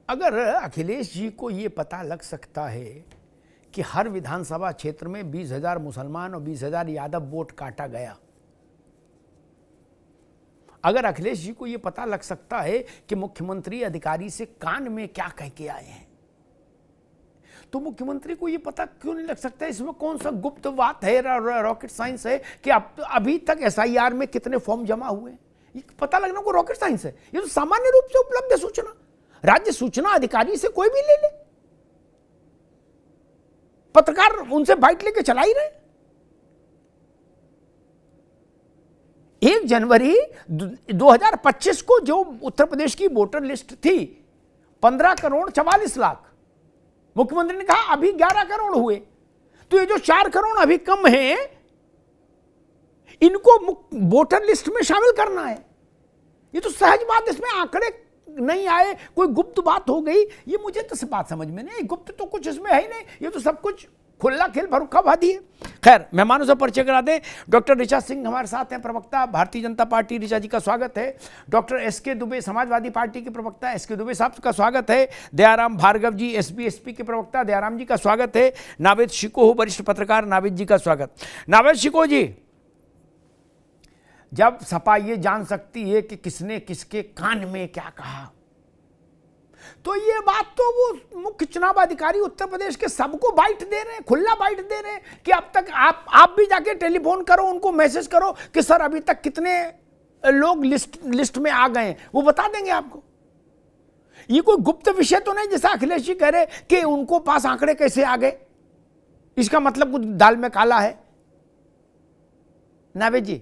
अगर अखिलेश जी को ये पता लग सकता है कि हर विधानसभा क्षेत्र में 20,000 मुसलमान और 20,000 यादव वोट काटा गया, अगर अखिलेश जी को ये पता लग सकता है कि मुख्यमंत्री अधिकारी से कान में क्या कह के आए हैं, तो मुख्यमंत्री को ये पता क्यों नहीं लग सकता इसमें कौन सा गुप्त बात है, रॉकेट साइंस है कि अब अभी तक एसआईआर में कितने फॉर्म जमा हुए हैं? ये पता लगना को रॉकेट साइंस है? ये तो सामान्य रूप से उपलब्ध है सूचना। राज्य सूचना अधिकारी से कोई भी ले ले, पत्रकार उनसे बाइट लेके चला ही रहे। 1 जनवरी 2025 को जो उत्तर प्रदेश की वोटर लिस्ट थी 15 करोड़ 44 लाख, मुख्यमंत्री ने कहा अभी 11 करोड़ हुए, तो ये जो 4 करोड़ अभी कम हैं इनको वोटर लिस्ट में शामिल करना है। ये तो सहज बात, इसमें आंकड़े नहीं आए, कोई गुप्त बात हो गई, ये मुझे तो बात समझ में नहीं। गुप्त तो कुछ इसमें है ही नहीं, ये तो सब कुछ खुला खेल भरुखा वादी है। खैर, मेहमानों से परिचय करा दें। डॉक्टर ऋचा सिंह हमारे साथ हैं, प्रवक्ता भारतीय जनता पार्टी। ऋचा जी का स्वागत है। Doctor S K Dubey Samajwadi party के प्रवक्ता, एसके दुबे साहब का स्वागत है। दयाराम भार्गव जी एसपी के प्रवक्ता, दयाराम जी का स्वागत है। नावेद शिकोह वरिष्ठ पत्रकार, नावेद जी का स्वागत। नावेद शिकोह जी, जब सपा ये जान सकती है कि किसने किसके कान में क्या कहा, तो ये बात तो वो मुख्य चुनाव अधिकारी उत्तर प्रदेश के सबको बाइट दे रहे हैं, खुला बाइट दे रहे हैं कि अब तक आप भी जाके टेलीफोन करो, उनको मैसेज करो कि सर अभी तक कितने लोग लिस्ट में आ गए हैं, वो बता देंगे आपको। ये कोई गुप्त विषय तो नहीं जैसा अखिलेश जी कह रहे कि उनको पास आंकड़े कैसे आ गए, इसका मतलब कुछ दाल में काला है। नावेद जी।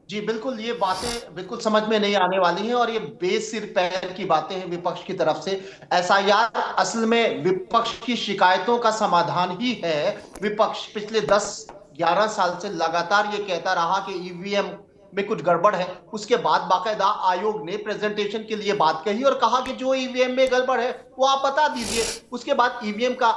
जी बिल्कुल, ये बातें बिल्कुल समझ में नहीं आने वाली हैं और ये बेसिर पैर की बातें हैं विपक्ष की तरफ से। एसआईआर असल में विपक्ष की शिकायतों का समाधान ही है। विपक्ष पिछले 10-11 साल से लगातार ये कहता रहा कि ईवीएम में कुछ गड़बड़ है। उसके बाद बाकायदा आयोग ने प्रेजेंटेशन के लिए बात कही और कहा कि जो ईवीएम में गड़बड़ है वो आप बता दीजिए। उसके बाद ईवीएम का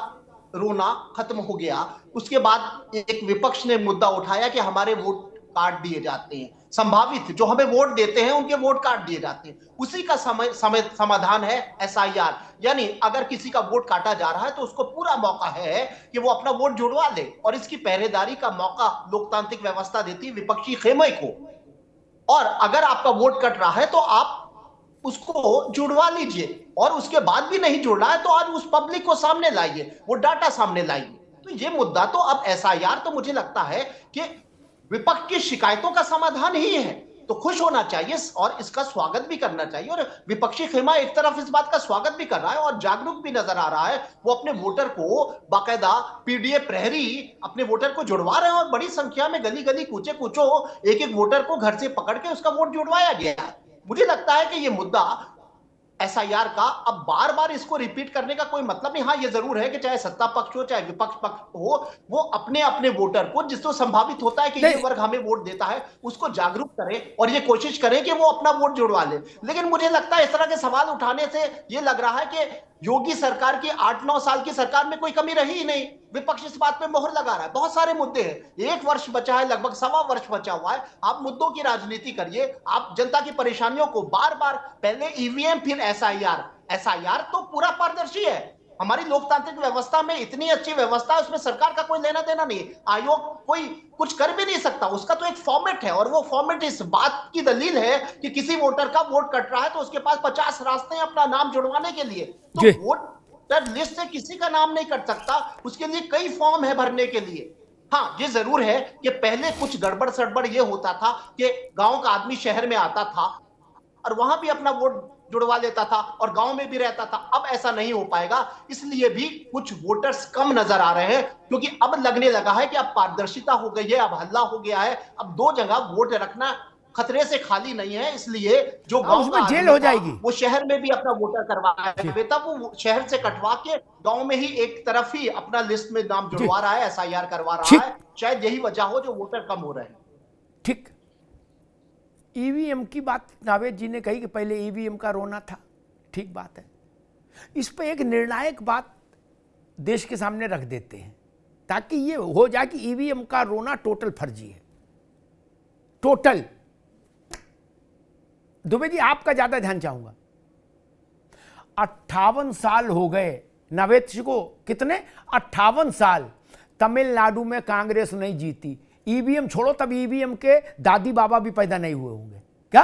रोना खत्म हो गया। उसके बाद एक विपक्ष ने मुद्दा उठाया कि हमारे वोट काट दिए जाते हैं, संभावित जो हमें वोट देते हैं उनके वोट काट दिए जाते हैं। उसी का समाधान है एसआईआर। यानी अगर किसी का वोट काटा जा रहा है तो उसको पूरा मौका है कि वो अपना वोट जुड़वा ले, और इसकी पहरेदारी का मौका लोकतांत्रिक व्यवस्था देती है विपक्षी खेमे को। और अगर आपका वोट कट रहा है तो आप उसको जुड़वा लीजिए, और उसके बाद भी नहीं जुड़ रहा है तो आज उस पब्लिक को सामने लाइए, वो डाटा सामने लाइए। तो ये मुद्दा तो अब एसआईआर तो मुझे लगता है कि विपक्ष की शिकायतों का समाधान ही है, तो खुश होना चाहिए और इसका स्वागत भी करना चाहिए। और विपक्षी खेमा एक तरफ इस बात का स्वागत भी कर रहा है और जागरूक भी नजर आ रहा है। वो अपने वोटर को बाकायदा पीडीए प्रहरी अपने वोटर को जुड़वा रहे हैं और बड़ी संख्या में गली गली कूचे कूचो एक एक वोटर को घर से पकड़ के उसका वोट जुड़वाया गया। मुझे लगता है कि ये मुद्दा एसआईआर का अब बार बार इसको रिपीट करने का कोई मतलब नहीं। हाँ, ये जरूर है कि चाहे सत्ता पक्ष हो चाहे विपक्ष पक्ष हो, वो अपने अपने वोटर को जिसको संभावित होता है कि ये वर्ग हमें वोट देता है उसको जागरूक करें और ये कोशिश करें कि वो अपना वोट जुड़वा ले। लेकिन मुझे लगता है इस तरह के सवाल उठाने से ये लग रहा है कि योगी सरकार की 8-9 साल की सरकार में कोई कमी रही ही नहीं। विपक्ष इस बात पे मोहर लगा रहा है। बहुत सारे मुद्दे हैं, 1 वर्ष बचा है, लगभग 1.25 वर्ष बचा हुआ है। आप मुद्दों की राजनीति करिए, आप जनता की परेशानियों को बार बार, पहले ईवीएम फिर एसआईआर तो पूरा पारदर्शी है। हमारी लोकतांत्रिक व्यवस्था में इतनी अच्छी व्यवस्था है, उसमें सरकार का कोई लेना देना नहीं। आयोग कोई कुछ कर भी नहीं सकता, उसका तो एक फॉर्मेट है, और वो फॉर्मेट इस बात की दलील है कि किसी वोटर का वोट कट रहा है तो उसके पास 50 रास्ते हैं अपना नाम जुड़वाने के लिए। तो वोटर लिस्ट से किसी का नाम नहीं कट सकता, उसके लिए कई फॉर्म है भरने के लिए। हाँ, ये जरूर है कि पहले कुछ गड़बड़ सड़बड़ ये होता था कि गांव का आदमी शहर में आता था और वहां भी अपना वोट जुड़वा लेता था और गांव में भी रहता था। अब ऐसा नहीं हो पाएगा, इसलिए भी कुछ वोटर्स कम नजर आ रहे हैं, क्योंकि अब लगने लगा है कि अब पारदर्शिता हो गई है, अब हल्ला हो गया है, अब 2 जगह वोट रखना खतरे से खाली नहीं है। इसलिए जो गांव में जेल हो जाएगी वो शहर में भी अपना वोटर करवाया, तब वो शहर से कटवा के गांव में ही एक तरफ ही अपना लिस्ट में नाम जुड़वा रहा है, एसआईआर करवा रहा है। शायद यही वजह हो जो वोटर कम हो रहे हैं। ठीक, ईवीएम की बात नावेद जी ने कही कि पहले ईवीएम का रोना था, ठीक बात है। इस पर एक निर्णायक बात देश के सामने रख देते हैं ताकि ये हो जाए कि ईवीएम का रोना टोटल फर्जी है, टोटल। दुबे जी, आपका ज्यादा ध्यान चाहूंगा। 58 साल हो गए नवेद को, कितने 58 साल तमिलनाडु में कांग्रेस नहीं जीती। ईवीएम छोड़ो, तब ईवीएम के दादी बाबा भी पैदा नहीं हुए होंगे क्या?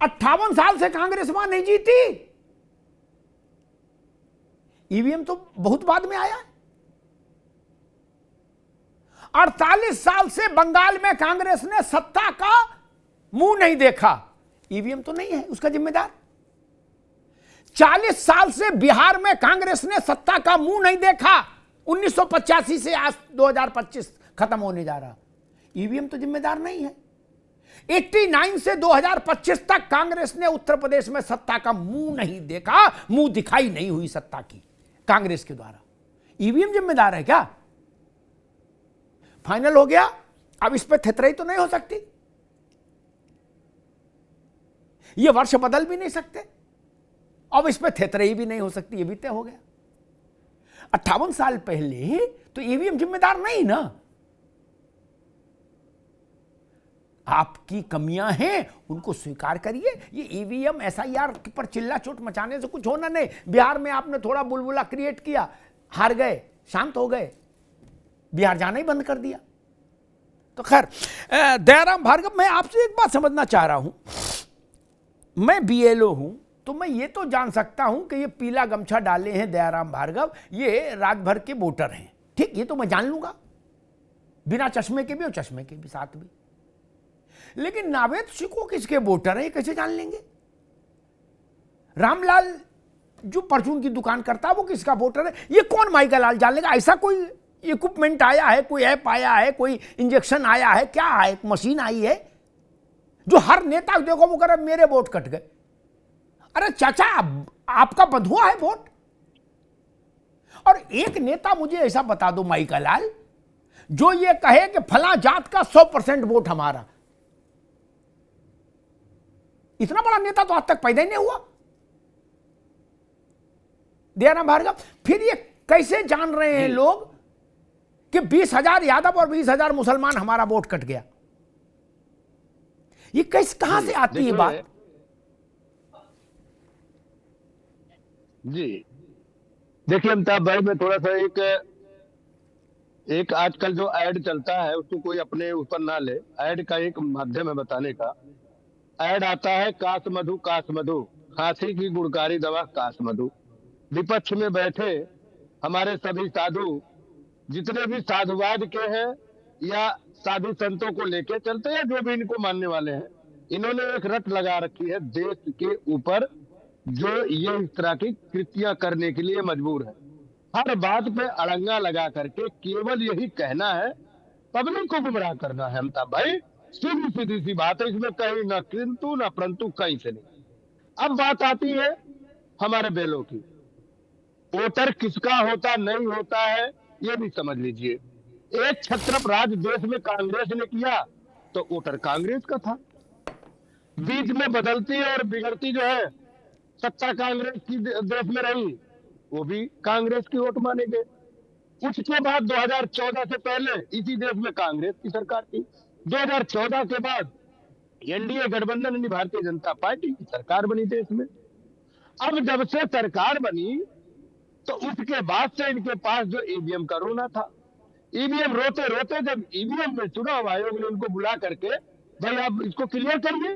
58 साल से कांग्रेस वहां नहीं जीती। ईवीएम तो बहुत बाद में आया। 48 साल से बंगाल में कांग्रेस ने सत्ता का मुंह नहीं देखा। ईवीएम तो नहीं है उसका जिम्मेदार। 40 साल से बिहार में कांग्रेस ने सत्ता का मुंह नहीं देखा। 1985 से आज 2025 खत्म होने जा रहा। ईवीएम तो जिम्मेदार नहीं है। 89 से 2025 तक कांग्रेस ने उत्तर प्रदेश में सत्ता का मुंह नहीं देखा, मुंह दिखाई नहीं हुई सत्ता की कांग्रेस के द्वारा। ईवीएम जिम्मेदार है क्या? फाइनल हो गया, अब इस पर थेतराई तो नहीं हो सकती। ये वर्ष बदल भी नहीं सकते, अब इस पर थेतराई भी नहीं हो सकती, ये भी तय हो गया। 58 साल पहले तो ईवीएम जिम्मेदार नहीं ना। आपकी कमियां हैं, उनको स्वीकार करिए। ये ईवीएम एसआईआर पर चिल्ला चोट मचाने से कुछ होना नहीं। बिहार में आपने थोड़ा बुलबुला क्रिएट किया, हार गए, शांत हो गए, बिहार जाना ही बंद कर दिया। तो खैर, दयाराम भार्गव, मैं आपसे एक बात समझना चाह रहा हूं। मैं बीएलओ हूं, तो मैं ये तो जान सकता हूं कि ये पीला गमछा डाले हैं दयाराम भार्गव, ये राजभर के वोटर हैं, ठीक, ये तो मैं जान लूंगा, बिना चश्मे के भी और चश्मे के भी साथ भी। लेकिन नावेद सिको किसके वोटर है, ये कैसे जान लेंगे? रामलाल जो परचून की दुकान करता है वो किसका वोटर है, ये कौन माई का लाल जान लेगा? ऐसा कोई इक्विपमेंट आया है, कोई ऐप आया है, कोई इंजेक्शन आया है, क्या है, एक मशीन आई है जो हर नेता देखो वो करे मेरे वोट कट गए? अरे चाचा, आपका बंधुआ है वोट। और एक नेता मुझे ऐसा बता दो माई का लाल, जो ये कहे कि फला जात का 100% वोट हमारा। इतना बड़ा नेता तो आज तक पैदा ही नहीं हुआ दयाराम भार्गव। फिर ये कैसे जान रहे हैं लोग कि 20,000 यादव और 20,000 मुसलमान हमारा वोट कट गया? ये कैसे, कहां से आती है बात? जी देखिए अमिताभ भाई, मैं थोड़ा सा एक आजकल जो ऐड चलता है उसको कोई अपने ऊपर ना ले। ऐड का एक माध्यम है बताने का। ऐड आता है, काश मधु खांसी की गुणकारी दवा काश मधु। विपक्ष में बैठे हमारे सभी साधु, जितने भी साधुवाद के हैं या साधु संतों को लेके चलते हैं, जो भी इनको मानने वाले हैं, इन्होंने एक रट लगा रखी है देश के ऊपर, जो ये इस तरह की कृतियां करने के लिए मजबूर है। हर बात पे अड़ंगा लगा करके केवल यही कहना है, पब्लिक को गुमराह करना है। अमिताभ भाई, सीधी सीधी सी बात है, इसमें कहीं ना किंतु ना परंतु कहीं से नहीं। अब बात आती है हमारे बेलों की। वोटर किसका होता नहीं होता है ये भी समझ लीजिए। एक छत्रप राज देश में कांग्रेस ने किया तो वोटर कांग्रेस का था। बीच में बदलती और बिगड़ती जो है सत्ता कांग्रेस की देश में रही, वो भी कांग्रेस की वोट माने गए। उसके बाद 2014 से पहले इसी देश में कांग्रेस की सरकार थी। 2014 के बाद एनडीए गठबंधन यानी भारतीय जनता पार्टी की सरकार बनी देश में। अब जब से सरकार बनी तो उसके बाद से इनके पास जो ईवीएम का रोना था, ईवीएम रोते रोते जब ईवीएम में चुनाव आयोग ने उनको बुला करके, भाई आप इसको क्लियर करिए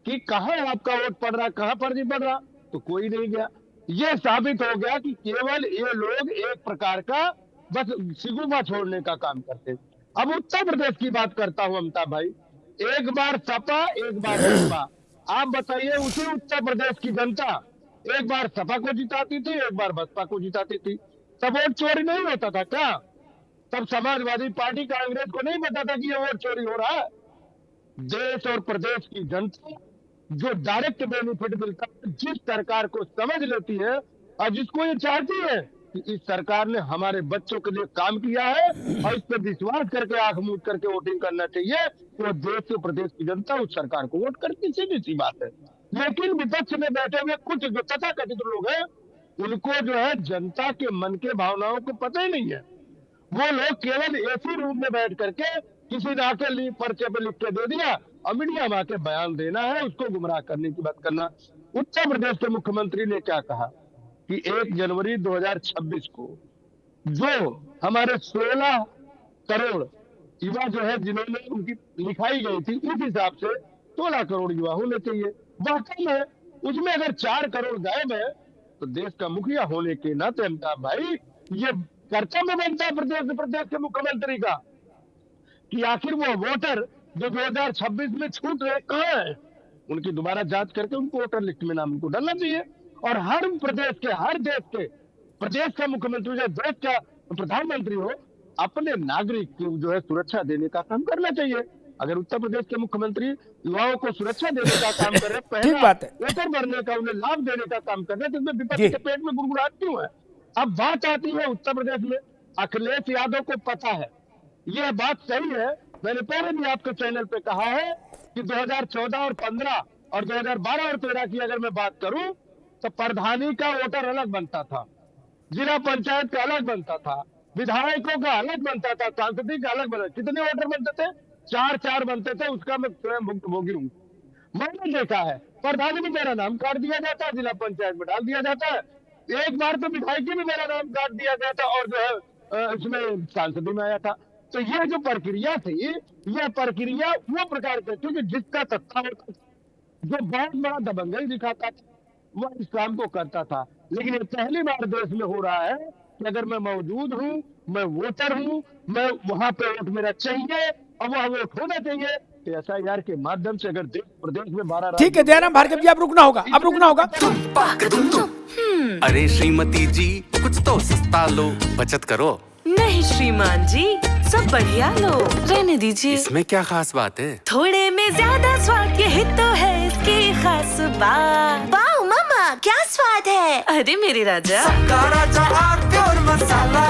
कि कहां आपका वोट पड़ रहा, कहां फर्जी पड़ रहा, तो कोई नहीं गया। ये साबित हो गया कि केवल ये लोग एक प्रकार का बस सिगुमा छोड़ने का काम करते। अब उत्तर प्रदेश की बात करता हूं अमिताभ भाई, एक बार सपा एक बार बसपा। आप बताइए, उसी उत्तर प्रदेश की जनता एक बार सपा को जिताती थी, एक बार बसपा को जिताती थी। तब वोट चोरी नहीं होता था क्या? तब समाजवादी पार्टी कांग्रेस को नहीं पता था कि ये वोट चोरी हो रहा है? देश और प्रदेश की जनता जो डायरेक्ट बेनिफिट मिलता है, जिस सरकार को समझ लेती है और जिसको ये चाहती है कि इस सरकार ने हमारे बच्चों के लिए काम किया है और इस पर विश्वास करके आंख मूंद करके वोटिंग करना चाहिए, तो देश और प्रदेश की जनता उस सरकार को वोट करती, सीधी सी बात है। लेकिन विपक्ष में बैठे हुए कुछ जो तथाकथित लोग हैं, उनको जो है जनता के मन के भावनाओं को पता ही नहीं है। वो लोग केवल एसी रूम में बैठ करके किसी ने आके पर्चे पे लिख के दे दिया और मीडिया में आके बयान देना है, उसको गुमराह करने की बात करना। उत्तर प्रदेश के मुख्यमंत्री ने क्या कहा कि 1 जनवरी 2026 को जो हमारे 16 करोड़ युवा जो है जिन्होंने उनकी लिखाई गई थी, उस हिसाब से 16 करोड़ युवा होने चाहिए। वह कम है, उसमें अगर 4 करोड़ गायब है तो देश का मुखिया होने के नाते अमिताभ भाई ये कर्तव्य बनता है प्रदेश के मुख्यमंत्री का कि आखिर वो वोटर जो 2026 में छूट रहे कहाँ है, उनकी दोबारा जांच करके उनको वोटर लिस्ट में नाम उनको डालना चाहिए। और हर प्रदेश के, हर देश के प्रदेश का मुख्यमंत्री या देश का प्रधानमंत्री हो, अपने नागरिक की जो है सुरक्षा देने का काम करना चाहिए। अगर उत्तर प्रदेश के मुख्यमंत्री युवाओं को सुरक्षा देने का काम कर रहे, पहला वोटर बनने का, उन्हें लाभ देने का काम कर रहे, तो इसमें विपक्ष के पेट में गुड़गुड़ाहट क्यों है? अब बात आती है उत्तर प्रदेश में अखिलेश यादव को पता है, यह बात सही है, मैंने पहले भी आपके चैनल पे कहा है कि 2014 और 15 और 2012 और 13 की अगर मैं बात करूं तो प्रधानी का वोटर अलग बनता था, जिला पंचायत का अलग बनता था, विधायकों का अलग बनता था, सांसदीय का अलग बनता। कितने वोटर बनते थे? 4 बनते थे। उसका मैं स्वयं भुक्तभोगी हूँ, मैंने देखा है। प्रधानी में मेरा नाम काट दिया जाता है, जिला पंचायत में डाल दिया जाता है, एक बार तो विधायकी में मेरा नाम काट दिया गया था और जो है इसमें सांसदी में आया था। तो ये जो प्रक्रिया थी, यह प्रक्रिया वो प्रकार की, क्योंकि जिसका सत्ता होता था, जो बहुत बड़ा दबंगई दिखाता था, वह इस काम को करता था। लेकिन ये पहली बार देश में हो रहा है कि अगर मैं मौजूद हूँ, मैं वोटर हूँ, मैं वहां पे वोट मेरा चाहिए और वह वोट होना चाहिए, तो SIR के माध्यम से अगर देश प्रदेश में 12 ठीक है दयाराम भार्गव जी, अब रुकना होगा, अब रुकना होगा। अरे श्रीमती जी, कुछ तो सस्ता लो, बचत करो। नहीं श्रीमान जी, सब बढ़िया लो, रहने दीजिए। इसमें क्या खास बात है? थोड़े में ज्यादा स्वाद, यही तो है इसकी खास बात। वाओ मामा, क्या स्वाद है। अरे मेरे राजा, राजा और मसाला।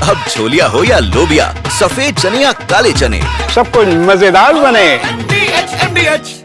अब छोलिया हो या लोबिया, सफेद चने या काले चने, सब कुछ मजेदार बने। MDH